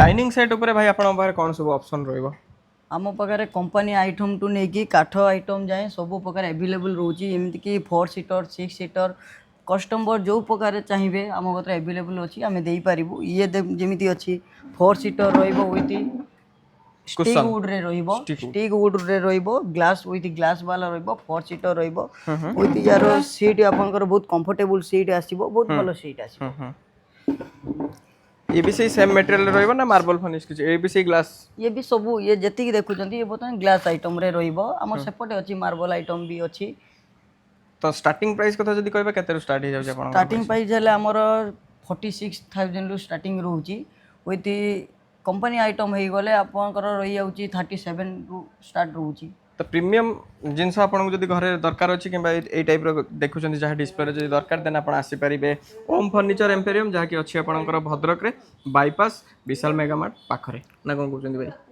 dining set ऊपर भाई आपन पाखरे कोन सब ऑप्शन रहइबो आम पाखे कंपनी आइटम टू नहीं काठ आइटम जाए सब प्रकार एवेलेबल रोची एमती कि 4 सीटर 6 सीटर कस्टमर जो प्रकार चाहिए आम कतरे एवेलेबल अच्छी आम दे पारू ये जमी अच्छी 4 सीटर रही स्टिक कुशन वुड रे रहिबो स्टिक स्टिक वुड रे रहिबो ग्लास विथ ग्लास वाला रहिबो 4 सीटर रहिबो हम्म विथ यार सीट आपनकर बहुत कंफर्टेबल सीट आसीबो बहुत भलो सीट आसीबो ये भी सही सेम मटेरियल रहइबो ना मार्बल फिनिश किछ ये भी सही ग्लास ये भी सब ये जति देखुचंती ये बतन ग्लास आइटम रे रहिबो हमर सेपटे अछि मार्बल आइटम भी अछि तो स्टार्टिंग प्राइस कथा जदी कहबे केते स्टार्ट हे जाउ आपन स्टार्टिंग प्राइस हले हमर 46000 रु स्टार्टिंग रहउची विथ कंपनी आइटम हे गले आपनकर रहि जाउची 37 रु स्टार्ट रहउची तो प्रीमियम जिनस आपन जदी घरे दरकार अछि कि ए टाइप रो देखुचंती जहा डिस्प्ले रे जदी दरकार देन आपन आसी परिबे ओम फर्नीचर एम्पेरियम जहा कि अछि आपनकर भद्रक रे बाईपास विशाल मेगा मार्ट पाखरे ना कोन कहउचंती भाई